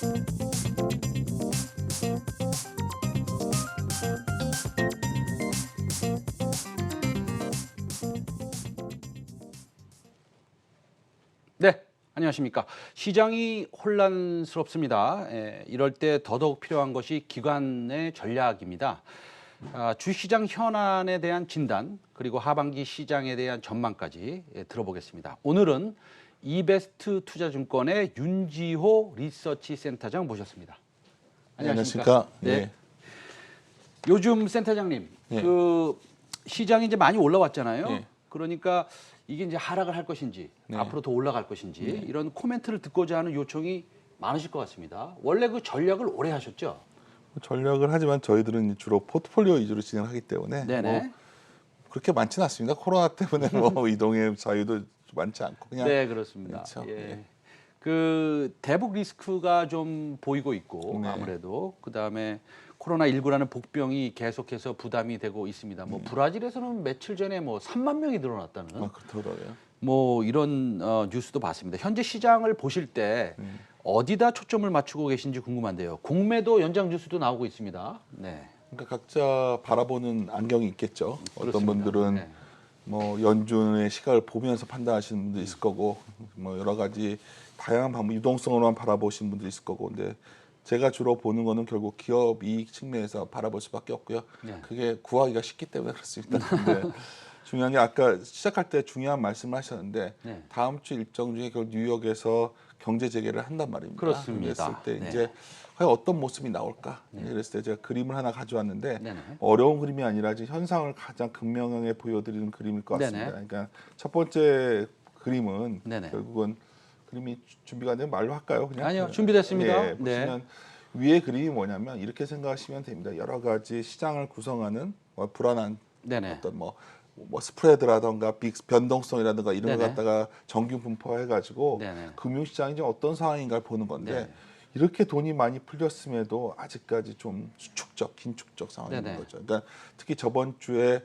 네, 안녕하십니까. 시장이 혼란스럽습니다. 이럴 때 더더욱 필요한 것이 기관의 전략입니다. 주시장 현안에 대한 진단, 그리고 하반기 시장에 대한 전망까지 들어보겠습니다. 오늘은 이베스트 투자증권의 윤지호 리서치 센터장 모셨습니다. 안녕하십니까. 네. 네. 요즘 센터장님, 네. 그 시장이 이제 많이 올라왔잖아요. 네. 그러니까 이게 이제 하락을 할 것인지 네. 앞으로 더 올라갈 것인지 이런 코멘트를 듣고자 하는 요청이 많으실 것 같습니다. 원래 그 전략을 오래 하셨죠? 전략을 하지만 저희들은 주로 포트폴리오 위주로 진행하기 때문에 네네. 뭐 그렇게 많지는 않습니다. 코로나 때문에 뭐 이동의 자유도 많지 않고 그냥 네, 그렇습니다. 그렇죠. 예. 네. 그 대북 리스크가 좀 보이고 있고 네. 아무래도 그다음에 코로나19라는 복병이 계속해서 부담이 되고 있습니다. 뭐 브라질에서는 며칠 전에 뭐 3만 명이 늘어났다는 그렇더라고요. 뭐 이런 뉴스도 봤습니다. 현재 시장을 보실 때 어디다 초점을 맞추고 계신지 궁금한데요. 공매도 연장 뉴스도 나오고 있습니다. 네. 그러니까 각자 바라보는 안경이 있겠죠. 어떤 그렇습니다. 분들은 네. 뭐 연준의 시각을 보면서 판단하시는 분도 있을 거고 뭐 여러 가지 다양한 방법 유동성으로만 바라보시는 분도 있을 거고 근데 제가 주로 보는 거는 결국 기업 이익 측면에서 바라볼 수밖에 없고요. 네. 그게 구하기가 쉽기 때문에 그렇습니다. 근데 중요한 게 아까 시작할 때 중요한 말씀을 하셨는데 네. 다음 주 일정 중에 결국 뉴욕에서 경제 재개를 한단 말입니다. 그렇습니다. 그랬을 때 네. 이제 과연 어떤 모습이 나올까? 그랬을 때 제가 그림을 하나 가져왔는데 네네. 어려운 그림이 아니라 지금 현상을 가장 극명하게 보여드리는 그림일 것 같습니다. 네네. 그러니까 첫 번째 그림은 네네. 결국은 그림이 준비가 되면 말로 할까요? 그냥? 아니요, 준비됐습니다. 예, 보시면 위에 그림이 뭐냐면 이렇게 생각하시면 됩니다. 여러 가지 시장을 구성하는 불안한 네네. 어떤 뭐 스프레드라든가 변동성이라든가 이런 걸 네네. 갖다가 정규 분포해가지고 네네. 금융시장이 좀 어떤 상황인가를 보는 건데 네네. 이렇게 돈이 많이 풀렸음에도 아직까지 좀 수축적, 긴축적 상황인 네네. 거죠. 그러니까 특히 저번 주에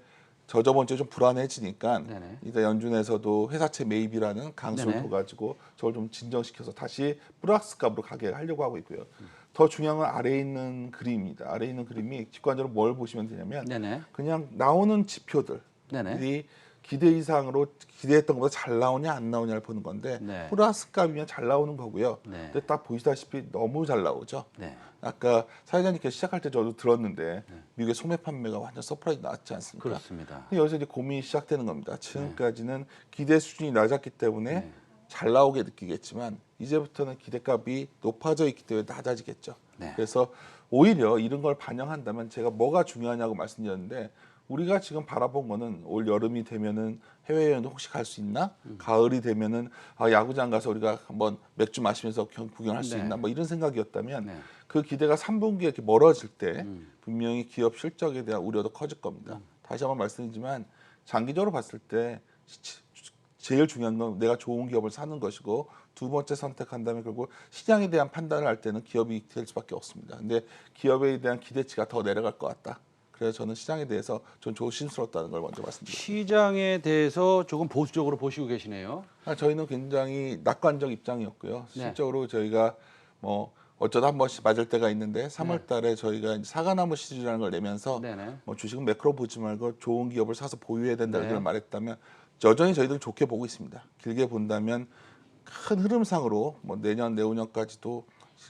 좀 불안해지니까 네네. 이제 연준에서도 회사채 매입이라는 강수를 네네. 둬가지고 저걸 좀 진정시켜서 다시 플러스 값으로 가게 하려고 하고 있고요. 더 중요한 건 아래에 있는 그림입니다. 아래에 있는 그림이 직관적으로 뭘 보시면 되냐면 네네. 그냥 나오는 지표들 네네. 이 기대 이상으로 기대했던 것보다 잘 나오냐 안 나오냐를 보는 건데 네. 플러스 값이면 잘 나오는 거고요. 네. 근데 딱 보시다시피 너무 잘 나오죠. 네. 아까 사회자님께서 시작할 때 저도 들었는데 미국의 소매 판매가 완전 서프라이즈 나왔지 않습니까? 그렇습니다. 근데 여기서 이제 고민이 시작되는 겁니다. 지금까지는 기대 수준이 낮았기 때문에 잘 나오게 느끼겠지만 이제부터는 기대값이 높아져 있기 때문에 낮아지겠죠. 네. 그래서 오히려 이런 걸 반영한다면 제가 뭐가 중요하냐고 말씀드렸는데 우리가 지금 바라본 거는 올 여름이 되면은 해외여행도 혹시 갈 수 있나? 가을이 되면은 야구장 가서 우리가 한번 맥주 마시면서 구경할 수 네. 있나? 뭐 이런 생각이었다면 네. 그 기대가 3분기에 이렇게 멀어질 때 분명히 기업 실적에 대한 우려도 커질 겁니다. 다시 한번 말씀드리지만 장기적으로 봤을 때 제일 중요한 건 내가 좋은 기업을 사는 것이고 두 번째 선택한다면 결국 시장에 대한 판단을 할 때는 기업이 될 수밖에 없습니다. 근데 기업에 대한 기대치가 더 내려갈 것 같다. 그래서 저는 시장에 대해서 좀 조심스럽다는 걸 먼저 말씀드립니다. 시장에 대해서 조금 보수적으로 보시고 계시네요. 저희는 굉장히 낙관적 입장이었고요. 네. 실적으로 저희가 뭐 어쩌다 한 번씩 맞을 때가 있는데 3월 달에 저희가 이제 사과나무 시리즈라는 걸 내면서 네네. 뭐 주식은 매크로 보지 말고 좋은 기업을 사서 보유해야 된다는 네. 걸 말했다면 여전히 저희들은 좋게 보고 있습니다. 길게 본다면 큰 흐름상으로 뭐 내년 내후년까지도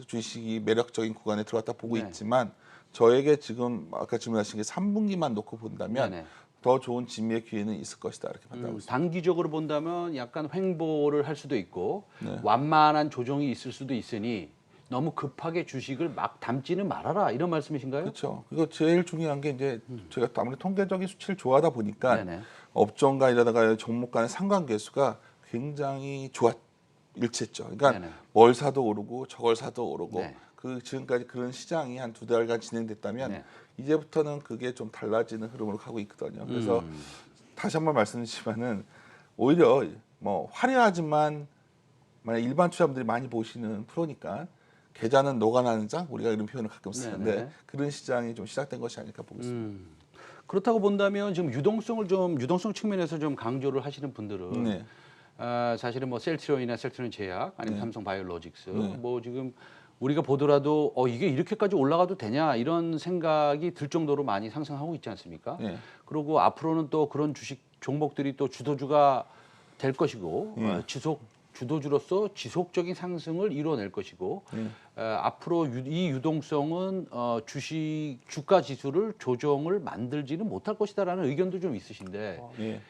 주식이 매력적인 구간에 들어왔다 보고 네. 있지만 저에게 지금 아까 질문하신 게 3분기만 놓고 본다면 네네. 더 좋은 진미의 기회는 있을 것이다 이렇게 판단하고 있습니다. 단기적으로 본다면 약간 횡보를 할 수도 있고 네. 완만한 조정이 있을 수도 있으니 너무 급하게 주식을 막 담지는 말아라 이런 말씀이신가요? 그렇죠. 그리고 제일 중요한 게 이제 저희가 아무래도 통계적인 수치를 좋아하다 보니까 네네. 업종과 이러다가 종목 간의 상관계수가 굉장히 일치했죠. 그러니까 네네. 뭘 사도 오르고 저걸 사도 오르고 네. 그 지금까지 그런 시장이 한 2달간 진행됐다면 네. 이제부터는 그게 좀 달라지는 흐름으로 가고 있거든요. 그래서 다시 한번 말씀드리지만은 오히려 뭐 화려하지만 만약 일반 투자분들이 많이 보시는 프로니까 계좌는 녹아나는 장 우리가 이런 표현을 가끔 쓰는데 네네. 그런 시장이 좀 시작된 것이 아닐까 보고 있습니다. 그렇다고 본다면 지금 유동성 측면에서 좀 강조를 하시는 분들은 네. 사실은 뭐 셀트리온이나 셀트리온 제약 아니면 네. 삼성 바이오로직스 네. 뭐 지금 우리가 보더라도 이게 이렇게까지 올라가도 되냐 이런 생각이 들 정도로 많이 상승하고 있지 않습니까? 예. 그리고 앞으로는 또 그런 주식 종목들이 또 주도주가 될 것이고 주도주로서 지속적인 상승을 이뤄낼 것이고 앞으로 이 유동성은 주가 지수를 조정을 만들지는 못할 것이다라는 의견도 좀 있으신데 예.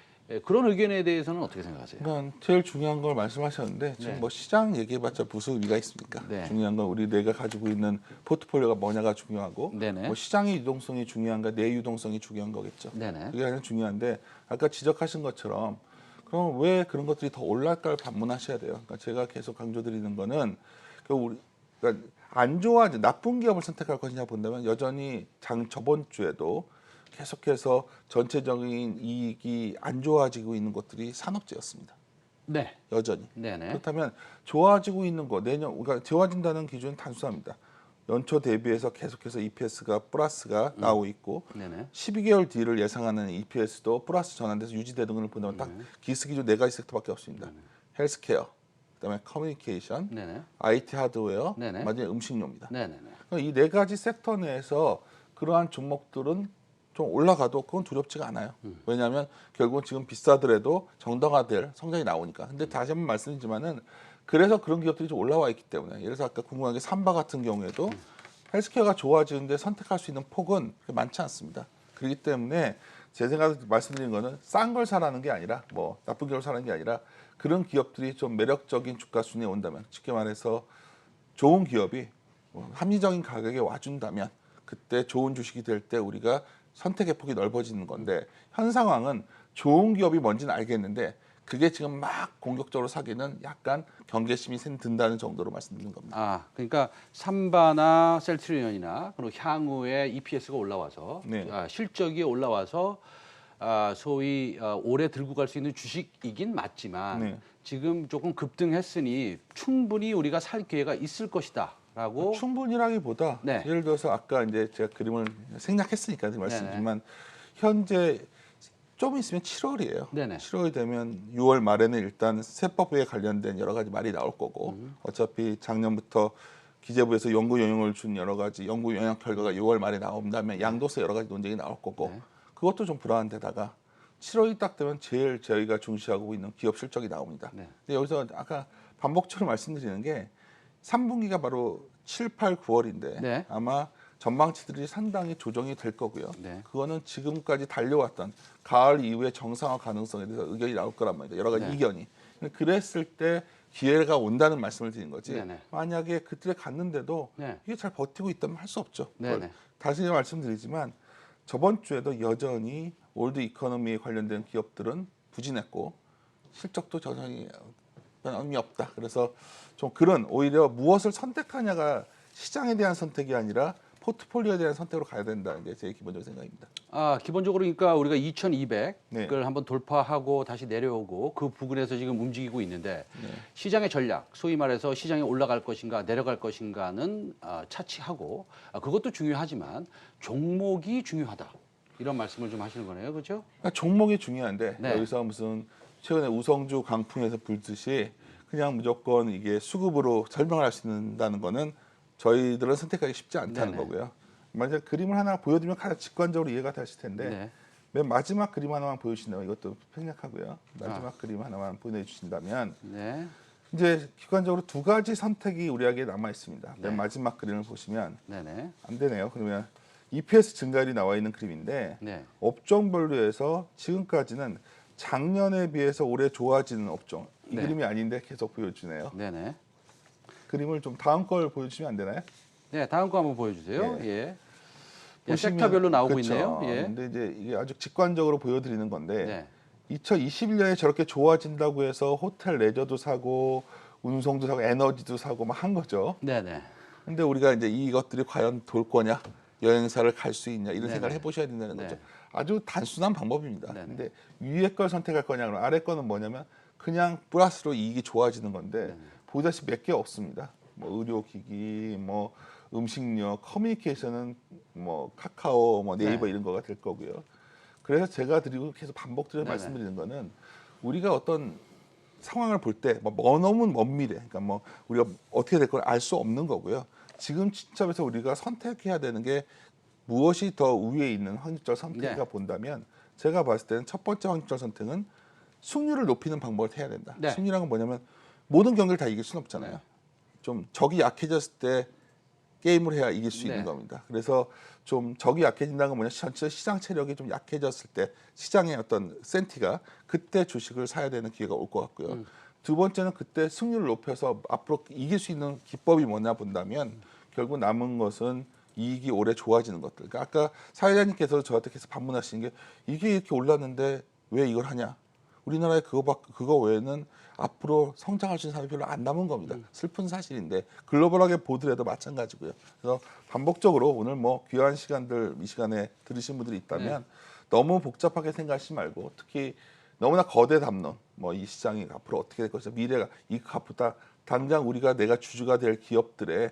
그런 의견에 대해서는 어떻게 생각하세요? 그러니까 제일 중요한 걸 말씀하셨는데 지금 네. 뭐 시장 얘기해봤자 무슨 의미가 있습니까? 네. 중요한 건 우리 내가 가지고 있는 포트폴리오가 뭐냐가 중요하고 네네. 뭐 시장의 유동성이 중요한가 내 유동성이 중요한 거겠죠. 네네. 그게 가장 중요한데 아까 지적하신 것처럼 그럼 왜 그런 것들이 더 올랄까를 반문하셔야 돼요. 그러니까 제가 계속 강조드리는 거는 그러니까 안 좋아 나쁜 기업을 선택할 것이냐 본다면 여전히 저번 주에도 계속해서 전체적인 이익이 안 좋아지고 있는 것들이 산업재였습니다. 네. 여전히. 네네. 그렇다면 좋아지고 있는 거 그러니까 좋아진다는 기준은 단순합니다. 연초 대비해서 계속해서 EPS가 플러스가 나오고 있고 네네. 12개월 뒤를 예상하는 EPS도 플러스 전환돼서 유지되는 걸 본다면 딱 기스 기준 4가지 섹터밖에 없습니다. 헬스케어, 그다음에 커뮤니케이션, 네네. IT 하드웨어, 네네. 마지막에 음식료입니다. 네네네. 이 4가지 섹터 내에서 그러한 종목들은 좀 올라가도 그건 두렵지가 않아요. 왜냐하면 결국은 지금 비싸더라도 정당화될 성장이 나오니까. 근데 다시 한번 말씀드리지만은 그래서 그런 기업들이 좀 올라와 있기 때문에 예를 들어서 아까 궁금한 게 삼바 같은 경우에도 헬스케어가 좋아지는데 선택할 수 있는 폭은 그렇게 많지 않습니다. 그렇기 때문에 제 생각에 말씀드린 거는 싼 걸 사라는 게 아니라 뭐 나쁜 기업을 사라는 게 아니라 그런 기업들이 좀 매력적인 주가 순위에 온다면 쉽게 말해서 좋은 기업이 합리적인 가격에 와준다면 그때 좋은 주식이 될 때 우리가 선택의 폭이 넓어지는 건데 현 상황은 좋은 기업이 뭔지는 알겠는데 그게 지금 막 공격적으로 사기는 약간 경계심이 든다는 정도로 말씀드리는 겁니다. 그러니까 삼바나 셀트리온이나 그리고 향후에 EPS가 올라와서 네. 실적이 올라와서 소위 오래 들고 갈 수 있는 주식이긴 맞지만 네. 지금 조금 급등했으니 충분히 우리가 살 기회가 있을 것이다라고. 충분히라기보다 네. 예를 들어서 아까 이제 제가 그림을 생략했으니까 말씀드리지만 현재 좀 있으면 7월이에요. 네네. 7월이 되면 6월 말에는 일단 세법에 관련된 여러 가지 말이 나올 거고 어차피 작년부터 기재부에서 연구 영향을 준 여러 가지 연구 영향 결과가 6월 말에 나온다면 양도세 여러 가지 논쟁이 나올 거고 네. 그것도 좀 불안한데다가 7월이 딱 되면 제일 저희가 중시하고 있는 기업 실적이 나옵니다. 네. 근데 여기서 아까 반복적으로 말씀드리는 게 3분기가 바로 7, 8, 9월인데 네. 아마 전망치들이 상당히 조정이 될 거고요. 네. 그거는 지금까지 달려왔던 가을 이후의 정상화 가능성에 대해서 의견이 나올 거란 말이죠. 여러 가지 네. 이견이. 그랬을 때 기회가 온다는 말씀을 드린 거지. 네네. 만약에 그때 갔는데도 네. 이게 잘 버티고 있다면 할 수 없죠. 네네. 다시 말씀드리지만 저번 주에도 여전히 월드 이코노미에 관련된 기업들은 부진했고 실적도 여전히 의미 없다. 그래서 좀 그런 오히려 무엇을 선택하냐가 시장에 대한 선택이 아니라 포트폴리오에 대한 선택으로 가야 된다는 게 제 기본적인 생각입니다. 기본적으로 그러니까 우리가 2,200을 네. 한번 돌파하고 다시 내려오고 그 부근에서 지금 움직이고 있는데 네. 시장의 전략, 소위 말해서 시장이 올라갈 것인가 내려갈 것인가는 차치하고 그것도 중요하지만 종목이 중요하다. 이런 말씀을 좀 하시는 거네요. 그렇죠? 그러니까 종목이 중요한데 네. 여기서 무슨 최근에 우성주 강풍에서 불듯이 그냥 무조건 이게 수급으로 설명을 할 수 있다는 거는 저희들은 선택하기 쉽지 않다는 네네. 거고요. 만약 그림을 하나 보여드리면 가장 직관적으로 이해가 되실 텐데 네. 맨 마지막 그림 하나만 보여주신다면 이것도 생략하고요. 마지막 그림 하나만 보내주신다면 네. 이제 기관적으로 두 가지 선택이 우리에게 남아 있습니다. 네. 맨 마지막 그림을 보시면 네네. 안 되네요. 그러면 EPS 증가율이 나와 있는 그림인데 네. 업종별로 해서 지금까지는 작년에 비해서 올해 좋아지는 업종 이 네. 그림이 아닌데 계속 보여주네요. 네네. 그림을 좀 다음 걸 보여주시면 안 되나요? 네, 다음 거 한번 보여주세요. 예. 예. 보시면- 섹터별로 나오고 그쵸. 있네요. 예. 근데 이제 이게 아주 직관적으로 보여드리는 건데 네. 2021년에 저렇게 좋아진다고 해서 호텔 레저도 사고 운송도 사고 에너지도 사고 막 한 거죠. 네네. 근데 우리가 이제 이것들이 과연 돌 거냐, 여행사를 갈 수 있냐 이런 네네. 생각을 해보셔야 된다는 네. 거죠. 아주 단순한 방법입니다. 네네. 근데 위에 걸 선택할 거냐, 그럼 아래 거는 뭐냐면 그냥 플러스로 이익이 좋아지는 건데 보다시피 몇 개 없습니다. 뭐 의료기기, 뭐 음식료, 커뮤니케이션은 뭐 카카오, 뭐 네이버 네. 이런 거가 될 거고요. 그래서 제가 드리고 계속 반복드려 네네. 말씀드리는 거는 우리가 어떤 상황을 볼 때 뭐 너무 먼 미래, 그러니까 뭐 우리가 어떻게 될 걸 알 수 없는 거고요. 지금 시점에서 우리가 선택해야 되는 게 무엇이 더 우위에 있는 확률적 선택이가 네. 본다면 제가 봤을 때는 첫 번째 확률적 선택은 승률을 높이는 방법을 해야 된다. 네. 승리란 건 뭐냐면 모든 경기를 다 이길 수는 없잖아요. 네. 좀 적이 약해졌을 때 게임을 해야 이길 수 있는 네. 겁니다. 그래서 좀 적이 약해진다는 건 뭐냐, 전체 시장 체력이 좀 약해졌을 때 시장의 어떤 센티가 그때 주식을 사야 되는 기회가 올 것 같고요. 두 번째는 그때 승률을 높여서 앞으로 이길 수 있는 기법이 뭐냐 본다면 결국 남은 것은 이익이 오래 좋아지는 것들. 그러니까 아까 사회자님께서 저한테 계속 반문하시는 게 이게 이렇게 올랐는데 왜 이걸 하냐? 우리나라에 그거 외에는 앞으로 성장할 수 있는 사람이 별로 안 남은 겁니다. 슬픈 사실인데 글로벌하게 보더라도 마찬가지고요. 그래서 반복적으로 오늘 뭐 귀한 시간들 이 시간에 들으신 분들이 있다면 너무 복잡하게 생각하지 말고 특히 너무나 거대 담론 뭐 이 시장이 앞으로 어떻게 될 것이냐 미래가 이 앞보다 당장 우리가 내가 주주가 될 기업들의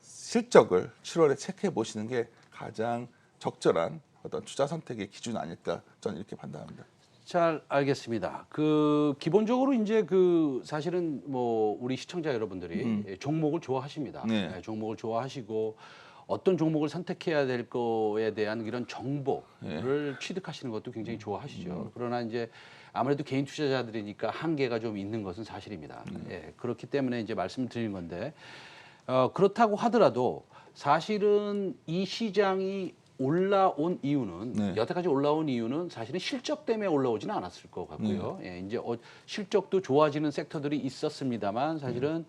실적을 7월에 체크해 보시는 게 가장 적절한 어떤 투자 선택의 기준 아닐까 저는 이렇게 판단합니다. 잘 알겠습니다. 그 기본적으로 이제 그 사실은 뭐 우리 시청자 여러분들이 종목을 좋아하십니다. 네. 네, 종목을 좋아하시고 어떤 종목을 선택해야 될 거에 대한 이런 정보를 취득하시는 것도 굉장히 좋아하시죠. 그러나 이제 아무래도 개인 투자자들이니까 한계가 좀 있는 것은 사실입니다. 예, 그렇기 때문에 이제 말씀을 드리는 건데 그렇다고 하더라도 사실은 이 시장이 올라온 이유는 네. 여태까지 올라온 이유는 사실은 실적 때문에 올라오지는 않았을 것 같고요. 예, 이제 실적도 좋아지는 섹터들이 있었습니다만 사실은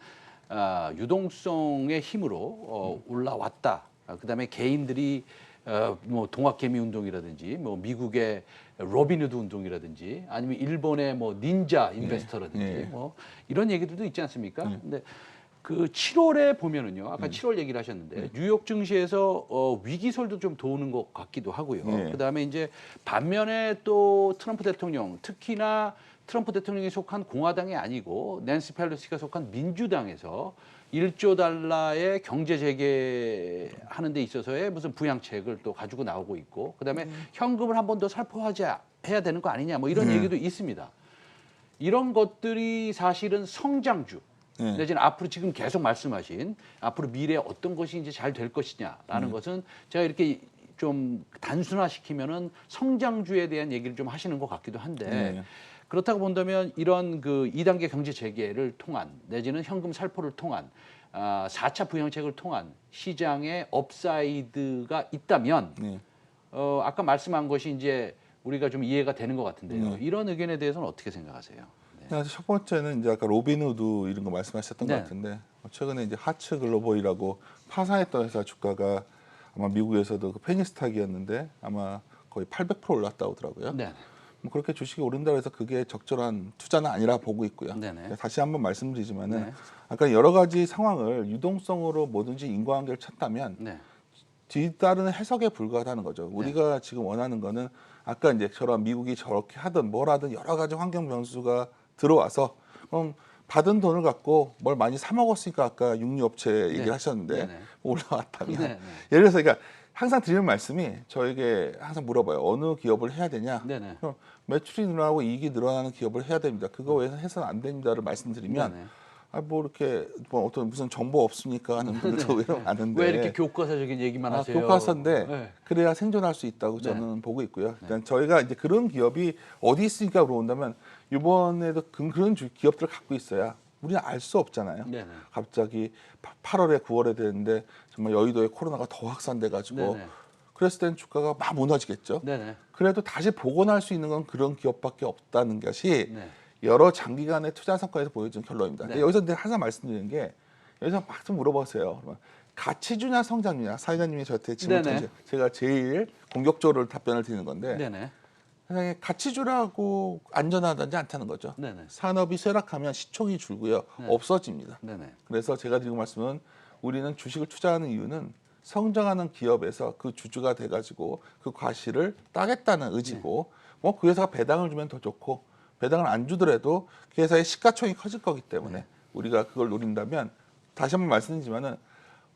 유동성의 힘으로 올라왔다. 그다음에 개인들이 뭐 동학개미 운동이라든지 뭐 미국의 로빈후드 운동이라든지 아니면 일본의 뭐 닌자 인베스터라든지 네. 뭐 이런 얘기들도 있지 않습니까? 근데 그 7월에 보면은요. 아까 7월 얘기를 하셨는데 뉴욕 증시에서 위기설도 좀 도는 것 같기도 하고요. 네. 그다음에 이제 반면에 또 트럼프 대통령, 특히나 트럼프 대통령이 속한 공화당이 아니고 낸시 펠로시가 속한 민주당에서 1조 달러의 경제 재개하는 데 있어서의 무슨 부양책을 또 가지고 나오고 있고 그다음에 현금을 한 번 더 살포해야 되는 거 아니냐 뭐 이런 얘기도 있습니다. 이런 것들이 사실은 성장주 내지는 앞으로 지금 계속 말씀하신 앞으로 미래에 어떤 것이 이제 잘 될 것이냐라는 것은 제가 이렇게 좀 단순화시키면은 성장주에 대한 얘기를 좀 하시는 것 같기도 한데 그렇다고 본다면 이런 그 2단계 경제 재개를 통한 내지는 현금 살포를 통한 4차 부양책을 통한 시장의 업사이드가 있다면 아까 말씀한 것이 이제 우리가 좀 이해가 되는 것 같은데요. 이런 의견에 대해서는 어떻게 생각하세요? 첫 번째는 이제 아까 로빈후드 이런 거 말씀하셨던 네. 것 같은데 최근에 이제 하츠 글로벌이라고 파산했던 회사 주가가 아마 미국에서도 그 페니스탁이었는데 아마 거의 800% 올랐다고 하더라고요. 네. 뭐 그렇게 주식이 오른다고 해서 그게 적절한 투자는 아니라 보고 있고요. 네네. 다시 한번 말씀드리지만은 네. 아까 여러 가지 상황을 유동성으로 뭐든지 인과관계를 찾다면 네. 뒤따르는 해석에 불과하다는 거죠. 우리가 지금 원하는 거는 아까 이제 저런 미국이 저렇게 하든 뭘 하든 여러 가지 환경 변수가 들어와서 그럼 받은 돈을 갖고 뭘 많이 사 먹었으니까 아까 육류업체 얘기를 하셨는데 네네. 올라왔다면 네네. 예를 들어서 그러니까 항상 드리는 말씀이 저에게 항상 물어봐요. 어느 기업을 해야 되냐? 네네. 그럼 매출이 늘어나고 이익이 늘어나는 기업을 해야 됩니다. 그거 외에는 해서는 안 됩니다를 말씀드리면 네네. 뭐 이렇게 뭐 어떤 무슨 정보 없습니까 하는 분들도 의외로 많은데 왜 이렇게 교과서적인 얘기만 하세요? 교과서인데 네. 그래야 생존할 수 있다고 저는 보고 있고요. 일단 저희가 이제 그런 기업이 어디 있으니까 물어본다면 이번에도 그런 기업들을 갖고 있어야 우리는 알 수 없잖아요. 네네. 갑자기 8월에 9월에 되는데 정말 여의도에 코로나가 더 확산돼 가지고 네네. 그랬을 때는 주가가 막 무너지겠죠. 네네. 그래도 다시 복원할 수 있는 건 그런 기업밖에 없다는 것이 네. 여러 장기간의 투자 성과에서 보여준 결론입니다. 네. 근데 여기서 내가 항상 말씀드리는 게 여기서 막 좀 물어보세요. 그러면 가치주냐 성장주냐 사회자님이 저한테 질문 네네. 던져 제가 제일 공격적으로 답변을 드리는 건데 네네. 세상에 가치주라고 안전하다지 않다는 거죠. 네네. 산업이 쇠락하면 시총이 줄고요. 없어집니다. 네네. 그래서 제가 드리는 말씀은 우리는 주식을 투자하는 이유는 성장하는 기업에서 그 주주가 돼가지고 그 과실을 따겠다는 의지고 뭐 그 회사가 배당을 주면 더 좋고 배당을 안 주더라도 그 회사의 시가총이 커질 거기 때문에 우리가 그걸 노린다면 다시 한번 말씀드리지만은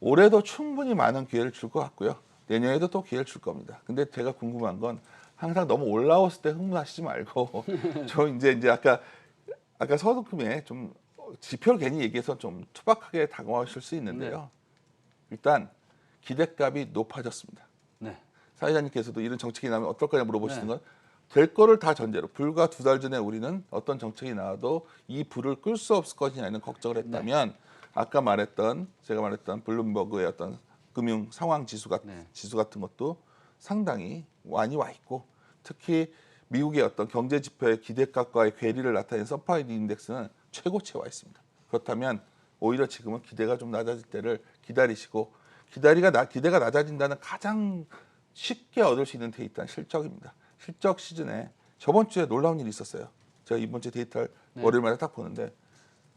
올해도 충분히 많은 기회를 줄 것 같고요. 내년에도 또 기회를 줄 겁니다. 근데 제가 궁금한 건 항상 너무 올라왔을 때 흥분하시지 말고 저 이제 아까 서두금에 좀 지표를 괜히 얘기해서 좀 투박하게 다가오실 수 있는데요. 일단 기대값이 높아졌습니다. 네. 사회자님께서도 이런 정책이 나오면 어떨 거냐 물어보시는 네. 건 될 거를 다 전제로 불과 2달 전에 우리는 어떤 정책이 나와도 이 불을 끌 수 없을 것이냐는 걱정을 했다면 아까 제가 말했던 블룸버그의 어떤 금융 상황 지수 같은 것도 상당히 많이 와 있고 특히 미국의 어떤 경제 지표의 기대값과의 괴리를 나타낸 서프라이즈 인덱스는 최고치에 와 있습니다. 그렇다면 오히려 지금은 기대가 좀 낮아질 때를 기다리시고 기대가 낮아진다는 가장 쉽게 얻을 수 있는 데이터는 실적입니다. 실적 시즌에 저번 주에 놀라운 일이 있었어요. 제가 이번 주 데이터를 월요일마다 딱 보는데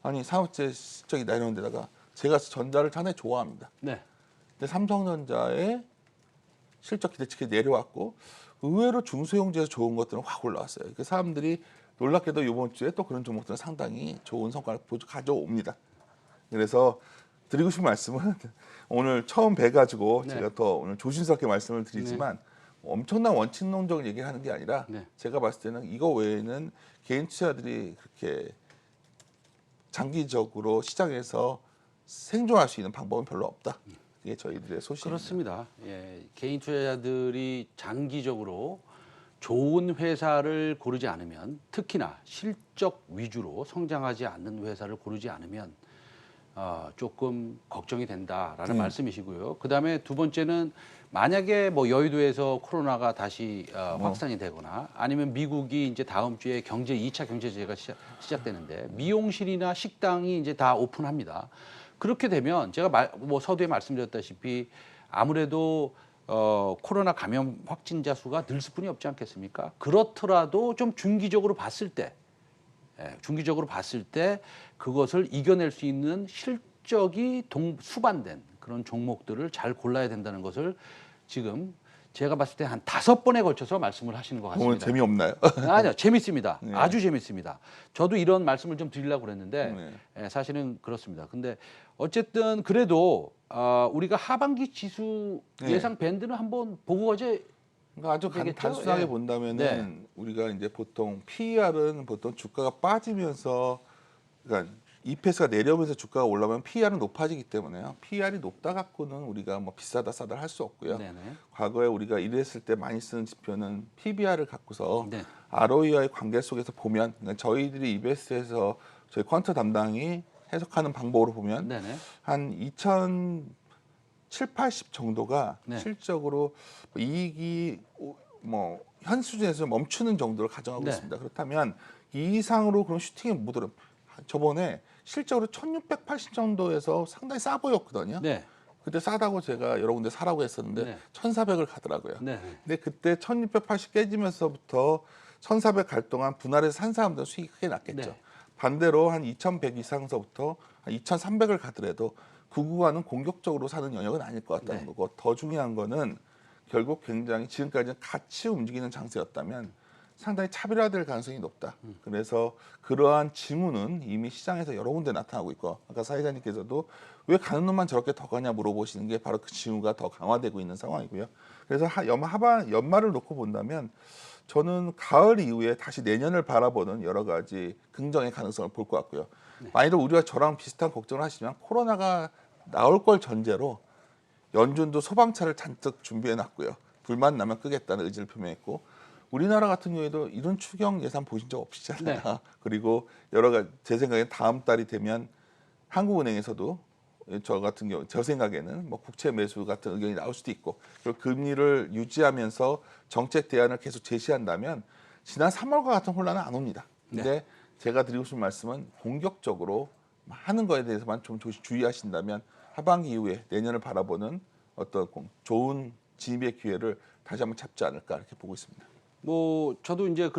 아니 사업체 실적이 내려오는 데다가 제가 전자를 상당히 좋아합니다. 네. 근데 삼성전자의 실적 기대치가 내려왔고 의외로 중소형제에서 좋은 것들은 확 올라왔어요. 그 사람들이 놀랍게도 이번 주에 또 그런 종목들은 상당히 좋은 성과를 가져옵니다. 그래서 드리고 싶은 말씀은 오늘 처음 뵈가지고 제가 더 오늘 조심스럽게 말씀을 드리지만 엄청난 원칙론적인 얘기를 하는 게 아니라 제가 봤을 때는 이거 외에는 개인 투자들이 그렇게 장기적으로 시장에서 생존할 수 있는 방법은 별로 없다. 이게 저희들의 소신입니다. 그렇습니다. 예, 개인 투자자들이 장기적으로 좋은 회사를 고르지 않으면 특히나 실적 위주로 성장하지 않는 회사를 고르지 않으면 조금 걱정이 된다라는 말씀이시고요. 그다음에 두 번째는 만약에 뭐 여의도에서 코로나가 다시 확산이 되거나 아니면 미국이 이제 다음 주에 2차 경제제가 시작되는데 미용실이나 식당이 이제 다 오픈합니다. 그렇게 되면 제가 뭐 서두에 말씀드렸다시피 아무래도 코로나 감염 확진자 수가 늘 수뿐이 없지 않겠습니까? 그렇더라도 좀 중기적으로 봤을 때 그것을 이겨낼 수 있는 실적이 수반된 그런 종목들을 잘 골라야 된다는 것을 지금 제가 봤을 때 한 5번에 걸쳐서 말씀을 하시는 것 같습니다. 오늘 재미없나요? 아니요, 재밌습니다. 아주 재밌습니다. 저도 이런 말씀을 좀 드리려고 그랬는데 사실은 그렇습니다. 근데 어쨌든 그래도 우리가 하반기 지수 예상 밴드는 한번 보고 가지. 그러니까 아주 단순하게 본다면은 우리가 이제 보통 PER은 보통 주가가 빠지면서 그러니까 EPS가 내려오면서 주가가 올라오면 PER은 높아지기 때문에요. PER이 높다 갖고는 우리가 뭐 비싸다 싸다 할 수 없고요. 과거에 우리가 일했을 때 많이 쓰는 지표는 PBR을 갖고서 ROE와의 관계 속에서 보면 그러니까 저희들이 EBS에서 저희 퀀트 담당이 해석하는 방법으로 보면 한 2007, 80 정도가 실적으로 이익이 뭐 현 수준에서 멈추는 정도를 가정하고 있습니다. 그렇다면 이 이상으로 그런 슈팅이 못 오르면 저번에 실적으로 1680 정도에서 상당히 싸 보였거든요. 그때 싸다고 제가 여러 군데 사라고 했었는데 1400을 가더라고요. 근데 그때 1680 깨지면서부터 1400 갈 동안 분할해서 산 사람들은 수익이 크게 났겠죠. 반대로 한 2100 이상서부터 한 2300을 가더라도 그 구간은 공격적으로 사는 영역은 아닐 것 같다는 거고 더 중요한 거는 결국 굉장히 지금까지는 같이 움직이는 장세였다면 상당히 차별화될 가능성이 높다. 그래서 그러한 징후는 이미 시장에서 여러 군데 나타나고 있고 아까 사회자님께서도 왜 가는 놈만 저렇게 더 가냐 물어보시는 게 바로 그 징후가 더 강화되고 있는 상황이고요. 그래서 연말을 놓고 본다면 저는 가을 이후에 다시 내년을 바라보는 여러 가지 긍정의 가능성을 볼 것 같고요. 많이들 우리가 저랑 비슷한 걱정을 하시지만 코로나가 나올 걸 전제로 연준도 소방차를 잔뜩 준비해 놨고요. 불만 나면 끄겠다는 의지를 표명했고 우리나라 같은 경우에도 이런 추경 예산 보신 적 없으시잖아요. 그리고 여러 가지 제 생각엔 다음 달이 되면 한국은행에서도 저 생각에는 뭐 국채 매수 같은 의견이 나올 수도 있고 그리고 금리를 유지하면서 정책 대안을 계속 제시한다면 지난 3월과 같은 혼란은 안 옵니다. 근데 제가 드리고 싶은 말씀은 공격적으로 하는 거에 대해서만 좀 주의하신다면 하반기 이후에 내년을 바라보는 어떤 좋은 진입의 기회를 다시 한번 잡지 않을까 이렇게 보고 있습니다. 뭐 저도 이제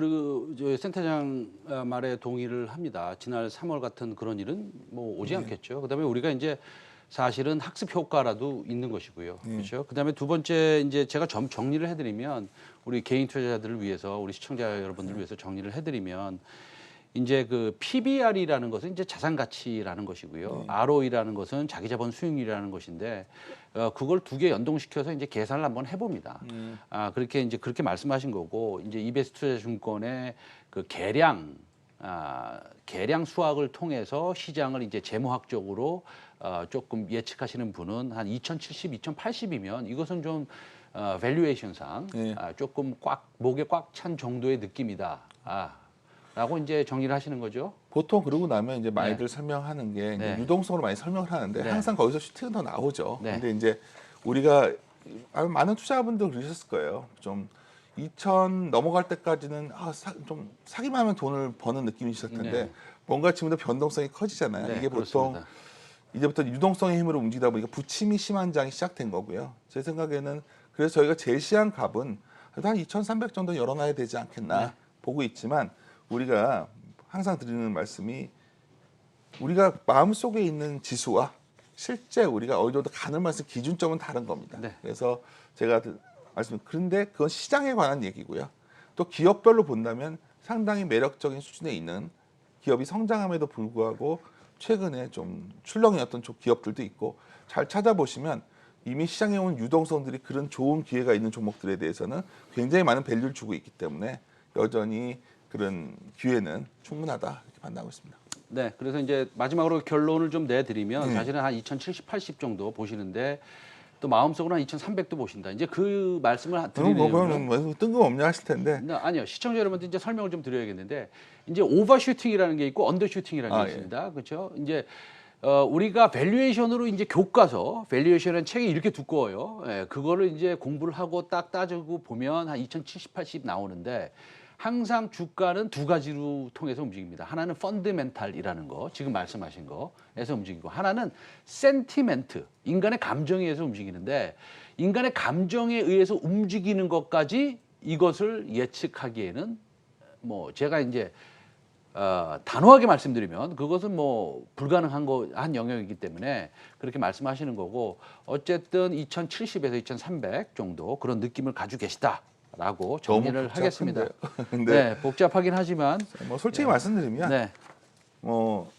센터장 말에 동의를 합니다. 지난 3월 같은 그런 일은 뭐 오지 않겠죠. 그다음에 우리가 이제 사실은 학습 효과라도 있는 것이고요. 그렇죠. 그다음에 두 번째 이제 제가 정리를 해드리면 우리 개인 투자자들을 위해서 우리 시청자 여러분들을 위해서 정리를 해드리면 이제 그 PBR이라는 것은 이제 자산 가치라는 것이고요. ROE라는 것은 자기 자본 수익률이라는 것인데 그걸 두 개 연동시켜서 이제 계산을 한번 해봅니다. 그렇게 말씀하신 거고 이제 EBS 투자증권의 그 계량 수학을 통해서 시장을 이제 재무학적으로 조금 예측하시는 분은 한 2070, 2080이면 이것은 좀 밸류에이션상 예. 조금 목에 꽉 찬 정도의 느낌이다. 라고 이제 정리를 하시는 거죠. 보통 그러고 나면 이제 많이들 설명하는 게 이제 네. 유동성으로 많이 설명을 하는데 네. 항상 거기서 슈팅은 더 나오죠. 네. 근데 이제 우리가 많은 투자자분들 그러셨을 거예요. 좀 2000 넘어갈 때까지는 좀 사기만 하면 돈을 버는 느낌이셨을 텐데 네. 뭔가 지금도 변동성이 커지잖아요. 네, 이게 보통 그렇습니다. 이제부터 유동성의 힘으로 움직이다 보니까 부침이 심한 장이 시작된 거고요. 제 생각에는 그래서 저희가 제시한 값은 한 2,300 정도 열어놔야 되지 않겠나 네. 보고 있지만 우리가 항상 드리는 말씀이 우리가 마음속에 있는 지수와 실제 우리가 어느 정도 가늠할 수 있는 기준점은 다른 겁니다. 네. 그래서 제가 그런데 그건 시장에 관한 얘기고요. 또 기업별로 본다면 상당히 매력적인 수준에 있는 기업이 성장함에도 불구하고 최근에 좀 출렁이었던 기업들도 있고 잘 찾아보시면 이미 시장에 온 유동성들이 그런 좋은 기회가 있는 종목들에 대해서는 굉장히 많은 밸류를 주고 있기 때문에 여전히 그런 기회는 충분하다 이렇게 판단하고 있습니다. 네, 그래서 이제 마지막으로 결론을 좀 내드리면 사실은 한 2070, 80 정도 보시는데 또 마음속으로 한 2,300도 보신다. 이제 그 말씀을 드리는 그러면 뭐 뜬금없냐 하실 텐데 아니요, 시청자 여러분들 이제 설명을 좀 드려야겠는데 이제 오버슈팅이라는 게 있고 언더슈팅이라는 게 예. 있습니다. 그렇죠? 이제 우리가 밸류에이션으로 이제 교과서 밸류에이션은 책이 이렇게 두꺼워요. 예, 그거를 이제 공부를 하고 딱 따지고 보면 한 2070, 80 나오는데 항상 주가는 두 가지로 통해서 움직입니다. 하나는 펀드멘탈이라는 거, 지금 말씀하신 거에서 움직이고 하나는 센티멘트, 인간의 감정에 의해서 움직이는데 인간의 감정에 의해서 움직이는 것까지 이것을 예측하기에는 뭐 제가 이제 단호하게 말씀드리면 그것은 뭐 불가능한 한 영역이기 때문에 그렇게 말씀하시는 거고 어쨌든 2070에서 2300 정도 그런 느낌을 가지고 계시다라고 정리를 하겠습니다. 네, 복잡하긴 하지만 뭐 솔직히 말씀드리면 네, 뭐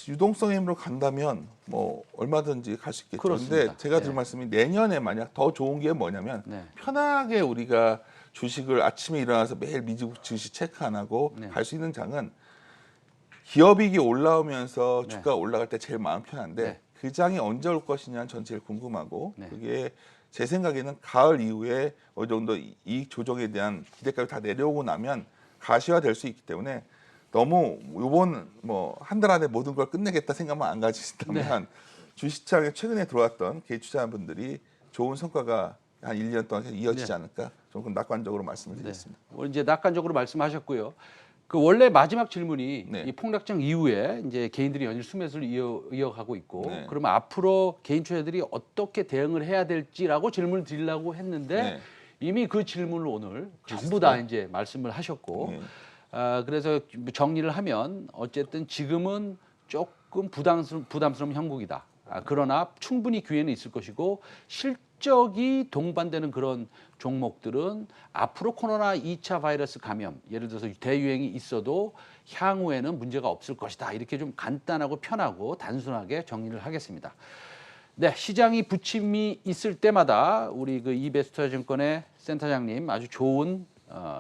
유동성의 힘으로 간다면 뭐 얼마든지 갈 수 있겠죠. 그렇습니다. 근데 제가 드린 네. 말씀이 내년에 만약 더 좋은 게 뭐냐면 네. 편하게 우리가 주식을 아침에 일어나서 매일 미국 주식 체크 안 하고 네. 갈 수 있는 장은 기업이익이 올라오면서 네. 주가가 올라갈 때 제일 마음 편한데 네. 그 장이 언제 올 것이냐는 전 제일 궁금하고 네. 그게 제 생각에는 가을 이후에 어느 정도 이익 조정에 대한 기대감이 다 내려오고 나면 가시화될 수 있기 때문에 너무 요번 뭐 한 달 안에 모든 걸 끝내겠다 생각만 안 가지신다면 주식시장에 최근에 들어왔던 개인 투자자분들이 좋은 성과가 한 1, 2년 동안 계속 이어지지 않을까 조금 낙관적으로 말씀을 드리겠습니다. 이제 낙관적으로 말씀하셨고요. 그 원래 마지막 질문이 네. 이 폭락장 이후에 이제 개인들이 연일 수매수를 이어가고 있고 네. 그러면 앞으로 개인 투자자들이 어떻게 대응을 해야 될지라고 질문을 드리려고 했는데 네. 이미 그 질문을 오늘 전부 다 이제 말씀을 하셨고 네. 그래서 정리를 하면 어쨌든 지금은 조금 부담스러운 형국이다. 그러나 충분히 기회는 있을 것이고 실적이 동반되는 그런 종목들은 앞으로 코로나 2차 바이러스 감염, 예를 들어서 대유행이 있어도 향후에는 문제가 없을 것이다. 이렇게 좀 간단하고 편하고 단순하게 정리를 하겠습니다. 네, 시장이 부침이 있을 때마다 우리 그 이베스터증권의 센터장님 아주 좋은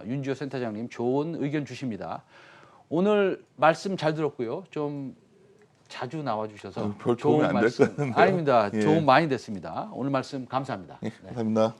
윤지호 센터장님 좋은 의견 주십니다. 오늘 말씀 잘 들었고요. 좀 자주 나와주셔서 별 도움이 안 말씀 됐었는데요. 아닙니다. 예. 도움 많이 됐습니다. 오늘 말씀 감사합니다. 네, 감사합니다.